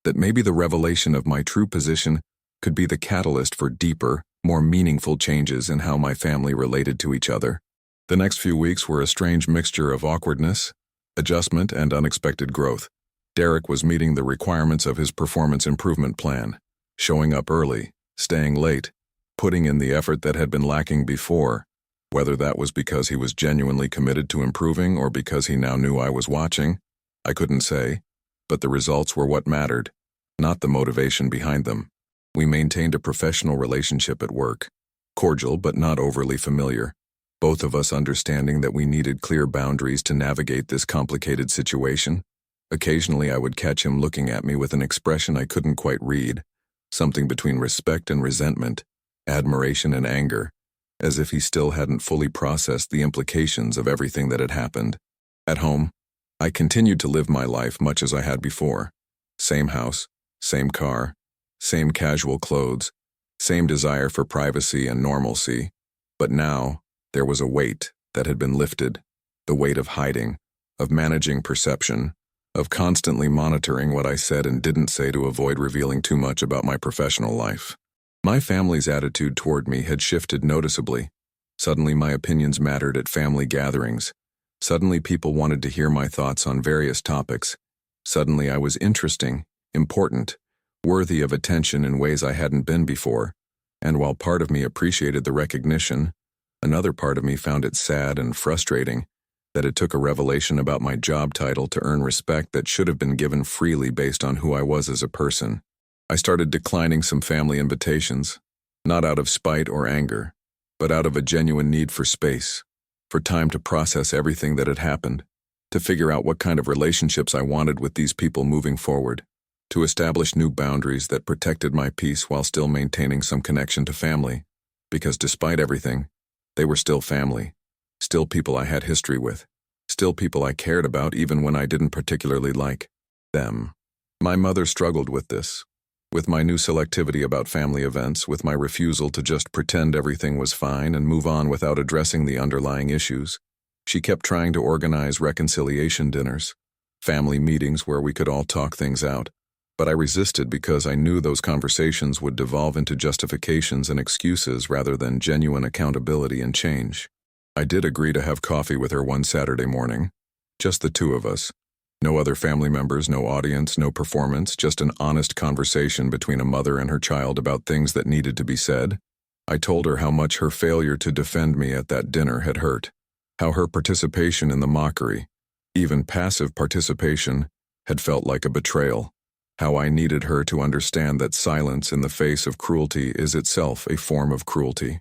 that maybe the revelation of my true position could be the catalyst for deeper, more meaningful changes in how my family related to each other. The next few weeks were a strange mixture of awkwardness, adjustment, and unexpected growth. Derek was meeting the requirements of his performance improvement plan, showing up early, staying late, putting in the effort that had been lacking before, whether that was because he was genuinely committed to improving or because he now knew I was watching. I couldn't say, but the results were what mattered, not the motivation behind them. We maintained a professional relationship at work, cordial but not overly familiar, both of us understanding that we needed clear boundaries to navigate this complicated situation. Occasionally I would catch him looking at me with an expression I couldn't quite read, something between respect and resentment, admiration and anger, as if he still hadn't fully processed the implications of everything that had happened. At home, I continued to live my life much as I had before. Same house, same car, same casual clothes, same desire for privacy and normalcy. But now, there was a weight that had been lifted, the weight of hiding, of managing perception, of constantly monitoring what I said and didn't say to avoid revealing too much about my professional life. My family's attitude toward me had shifted noticeably. Suddenly my opinions mattered at family gatherings. Suddenly people wanted to hear my thoughts on various topics. Suddenly I was interesting, important, worthy of attention in ways I hadn't been before. And while part of me appreciated the recognition, another part of me found it sad and frustrating that it took a revelation about my job title to earn respect that should have been given freely based on who I was as a person. I started declining some family invitations, not out of spite or anger, but out of a genuine need for space, for time to process everything that had happened, to figure out what kind of relationships I wanted with these people moving forward, to establish new boundaries that protected my peace while still maintaining some connection to family, because despite everything, they were still family, still people I had history with, still people I cared about even when I didn't particularly like them. My mother struggled with this, with my new selectivity about family events, with my refusal to just pretend everything was fine and move on without addressing the underlying issues. She kept trying to organize reconciliation dinners, family meetings where we could all talk things out, but I resisted because I knew those conversations would devolve into justifications and excuses rather than genuine accountability and change. I did agree to have coffee with her one Saturday morning, just the two of us. No other family members, no audience, no performance, just an honest conversation between a mother and her child about things that needed to be said. I told her how much her failure to defend me at that dinner had hurt, how her participation in the mockery, even passive participation, had felt like a betrayal, how I needed her to understand that silence in the face of cruelty is itself a form of cruelty.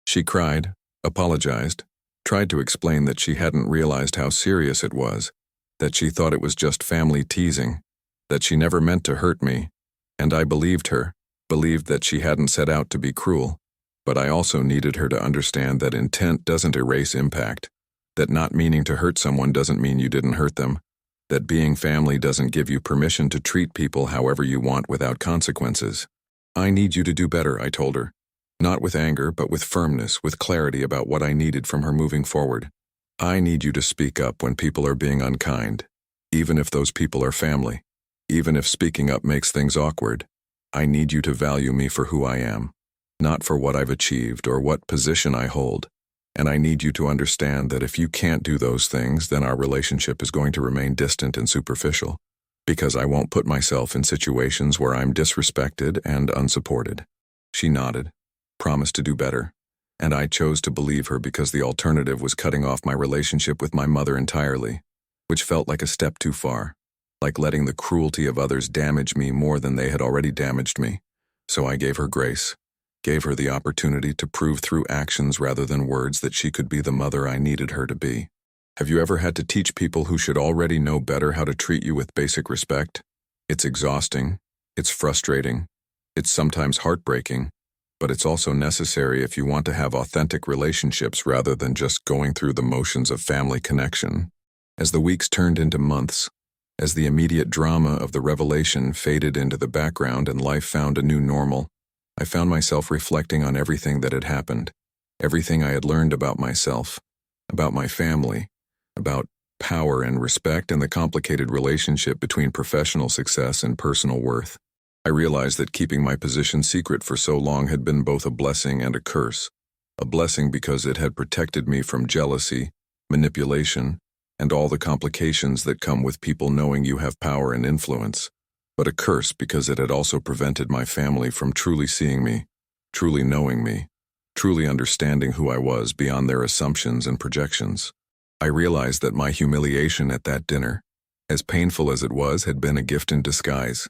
She cried, apologized, tried to explain that she hadn't realized how serious it was, that she thought it was just family teasing, that she never meant to hurt me, and I believed her, believed that she hadn't set out to be cruel, but I also needed her to understand that intent doesn't erase impact, that not meaning to hurt someone doesn't mean you didn't hurt them, that being family doesn't give you permission to treat people however you want without consequences. I need you to do better, I told her. Not with anger, but with firmness, with clarity about what I needed from her moving forward. I need you to speak up when people are being unkind, even if those people are family, even if speaking up makes things awkward. I need you to value me for who I am, not for what I've achieved or what position I hold. And I need you to understand that if you can't do those things, then our relationship is going to remain distant and superficial, because I won't put myself in situations where I'm disrespected and unsupported. She nodded, promised to do better, and I chose to believe her because the alternative was cutting off my relationship with my mother entirely, which felt like a step too far, like letting the cruelty of others damage me more than they had already damaged me. So I gave her grace, gave her the opportunity to prove through actions rather than words that she could be the mother I needed her to be. Have you ever had to teach people who should already know better how to treat you with basic respect? It's exhausting, it's frustrating, it's sometimes heartbreaking, but it's also necessary if you want to have authentic relationships rather than just going through the motions of family connection. As the weeks turned into months, As the immediate drama of the revelation faded into the background and life found a new normal, I found myself reflecting on everything that had happened, everything I had learned about myself, about my family, about power and respect, and the complicated relationship between professional success and personal worth. I realized that keeping my position secret for so long had been both a blessing and a curse. A blessing because it had protected me from jealousy, manipulation, and all the complications that come with people knowing you have power and influence. But a curse because it had also prevented my family from truly seeing me, truly knowing me, truly understanding who I was beyond their assumptions and projections. I realized that my humiliation at that dinner, as painful as it was, had been a gift in disguise,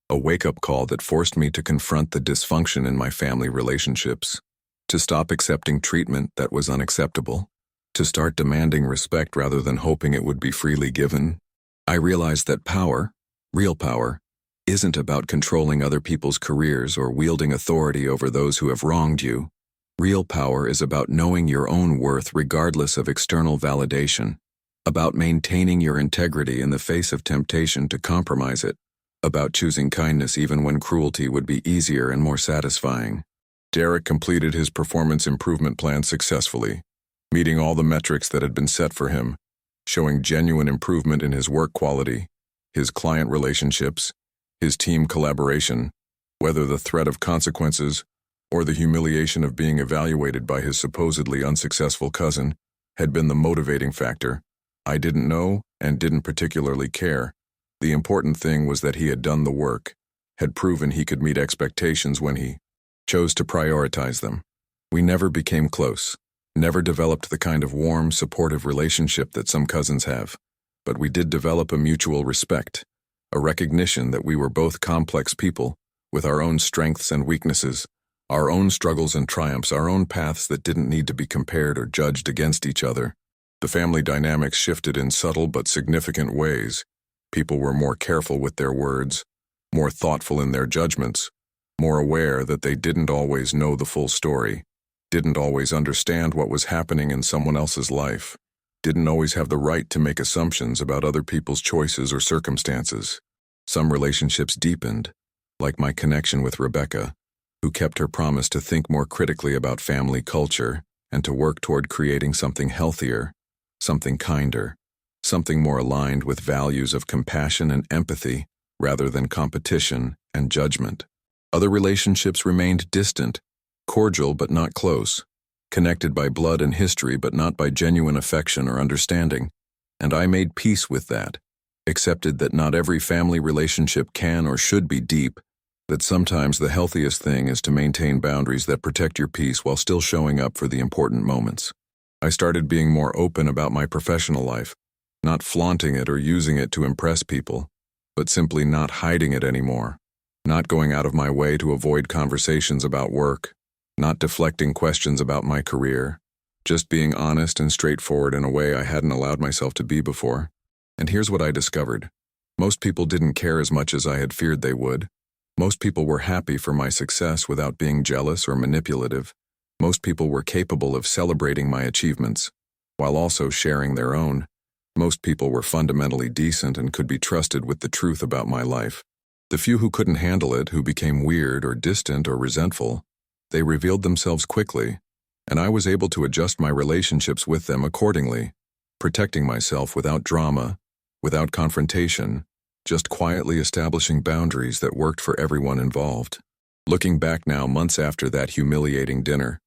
a wake-up call that forced me to confront the dysfunction in my family relationships, to stop accepting treatment that was unacceptable, to start demanding respect rather than hoping it would be freely given. I realized that power, real power, isn't about controlling other people's careers or wielding authority over those who have wronged you. Real power is about knowing your own worth regardless of external validation, about maintaining your integrity in the face of temptation to compromise it, about choosing kindness even when cruelty would be easier and more satisfying. Derek completed his performance improvement plan successfully, meeting all the metrics that had been set for him, showing genuine improvement in his work quality, his client relationships, his team collaboration, whether the threat of consequences or the humiliation of being evaluated by his supposedly unsuccessful cousin had been the motivating factor. I didn't know and didn't particularly care. The important thing was that he had done the work, had proven he could meet expectations when he chose to prioritize them. We never became close, never developed the kind of warm, supportive relationship that some cousins have, but we did develop a mutual respect, a recognition that we were both complex people with our own strengths and weaknesses, our own struggles and triumphs, our own paths that didn't need to be compared or judged against each other. The family dynamics shifted in subtle but significant ways. People were more careful with their words, more thoughtful in their judgments, more aware that they didn't always know the full story, didn't always understand what was happening in someone else's life, didn't always have the right to make assumptions about other people's choices or circumstances. Some relationships deepened, like my connection with Rebecca, who kept her promise to think more critically about family culture and to work toward creating something healthier, something kinder, something more aligned with values of compassion and empathy rather than competition and judgment. Other relationships remained distant, cordial but not close, connected by blood and history but not by genuine affection or understanding, and I made peace with that, accepted that not every family relationship can or should be deep, that sometimes the healthiest thing is to maintain boundaries that protect your peace while still showing up for the important moments. I started being more open about my professional life, not flaunting it or using it to impress people, but simply not hiding it anymore, not going out of my way to avoid conversations about work, not deflecting questions about my career, just being honest and straightforward in a way I hadn't allowed myself to be before. And here's what I discovered. Most people didn't care as much as I had feared they would. Most people were happy for my success without being jealous or manipulative. Most people were capable of celebrating my achievements, while also sharing their own. Most people were fundamentally decent and could be trusted with the truth about my life. The few who couldn't handle it, who became weird or distant or resentful, they revealed themselves quickly, and I was able to adjust my relationships with them accordingly, protecting myself without drama, without confrontation, just quietly establishing boundaries that worked for everyone involved. Looking back now, months after that humiliating dinner,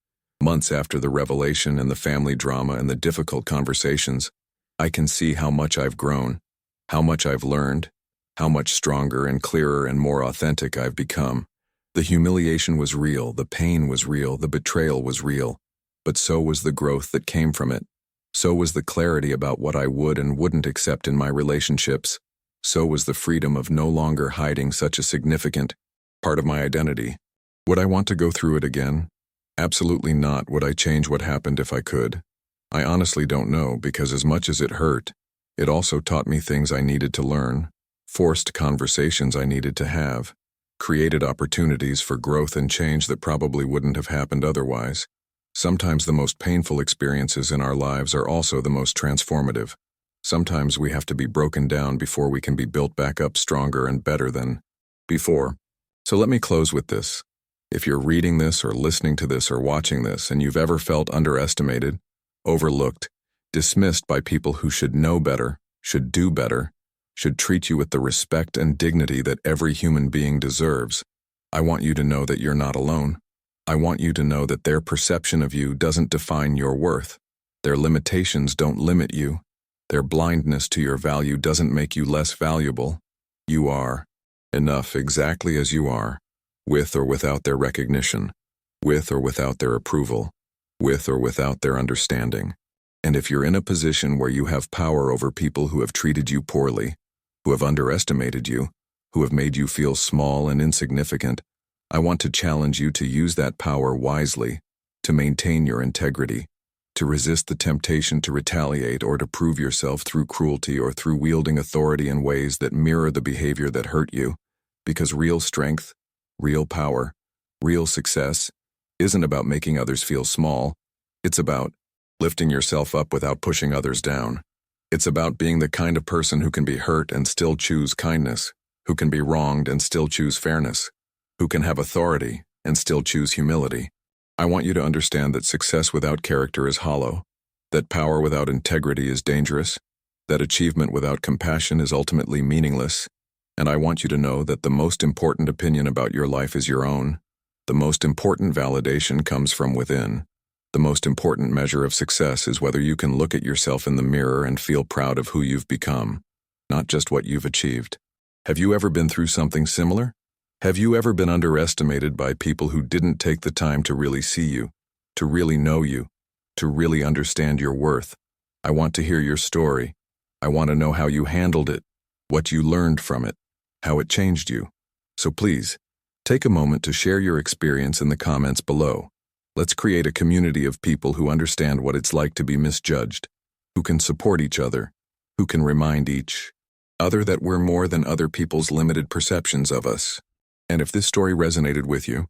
months after the revelation and the family drama and the difficult conversations, I can see how much I've grown, how much I've learned, how much stronger and clearer and more authentic I've become. The humiliation was real, the pain was real, the betrayal was real, but so was the growth that came from it. So was the clarity about what I would and wouldn't accept in my relationships. So was the freedom of no longer hiding such a significant part of my identity. Would I want to go through it again? Absolutely not. Would I change what happened if I could? I honestly don't know, because as much as it hurt, it also taught me things I needed to learn, forced conversations I needed to have, created opportunities for growth and change that probably wouldn't have happened otherwise. Sometimes the most painful experiences in our lives are also the most transformative. Sometimes we have to be broken down before we can be built back up stronger and better than before. So let me close with this. If you're reading this or listening to this or watching this and you've ever felt underestimated, overlooked, dismissed by people who should know better, should do better, should treat you with the respect and dignity that every human being deserves, I want you to know that you're not alone. I want you to know that their perception of you doesn't define your worth. Their limitations don't limit you. Their blindness to your value doesn't make you less valuable. You are enough exactly as you are, with or without their recognition, with or without their approval, with or without their understanding. And if you're in a position where you have power over people who have treated you poorly, who have underestimated you, who have made you feel small and insignificant, I want to challenge you to use that power wisely, to maintain your integrity, to resist the temptation to retaliate or to prove yourself through cruelty or through wielding authority in ways that mirror the behavior that hurt you, because real strength, real power, real success isn't about making others feel small. It's about lifting yourself up without pushing others down. It's about being the kind of person who can be hurt and still choose kindness, who can be wronged and still choose fairness, who can have authority and still choose humility. I want you to understand that success without character is hollow, that power without integrity is dangerous, that achievement without compassion is ultimately meaningless, and I want you to know that the most important opinion about your life is your own. The most important validation comes from within. The most important measure of success is whether you can look at yourself in the mirror and feel proud of who you've become, not just what you've achieved. Have you ever been through something similar? Have you ever been underestimated by people who didn't take the time to really see you, to really know you, to really understand your worth? I want to hear your story. I want to know how you handled it, what you learned from it, how it changed you. So please, take a moment to share your experience in the comments below. Let's create a community of people who understand what it's like to be misjudged, who can support each other, who can remind each other that we're more than other people's limited perceptions of us. And if this story resonated with you,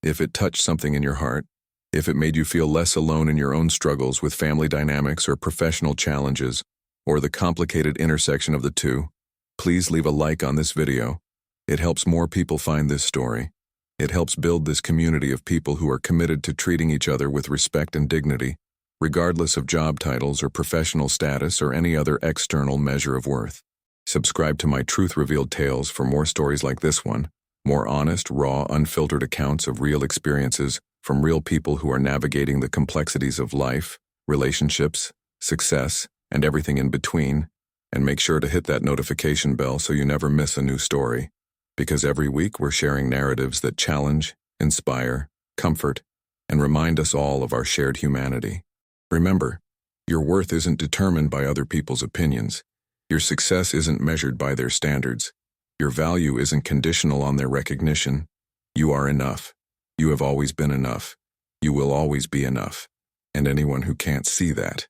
if it touched something in your heart, if it made you feel less alone in your own struggles with family dynamics or professional challenges, or the complicated intersection of the two, please leave a like on this video. It helps more people find this story. It helps build this community of people who are committed to treating each other with respect and dignity, regardless of job titles or professional status or any other external measure of worth. Subscribe to my Truth Revealed Tales for more stories like this one, more honest, raw, unfiltered accounts of real experiences from real people who are navigating the complexities of life, relationships, success, and everything in between. And make sure to hit that notification bell so you never miss a new story. Because every week we're sharing narratives that challenge, inspire, comfort, and remind us all of our shared humanity. Remember, your worth isn't determined by other people's opinions. Your success isn't measured by their standards. Your value isn't conditional on their recognition. You are enough. You have always been enough. You will always be enough. And anyone who can't see that,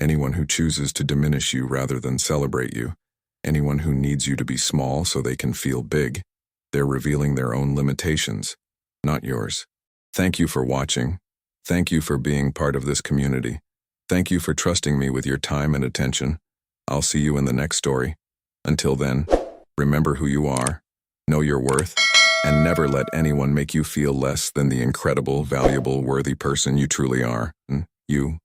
anyone who chooses to diminish you rather than celebrate you, anyone who needs you to be small so they can feel big, they're revealing their own limitations, not yours. Thank you for watching. Thank you for being part of this community. Thank you for trusting me with your time and attention. I'll see you in the next story. Until then, remember who you are, know your worth, and never let anyone make you feel less than the incredible, valuable, worthy person you truly are. You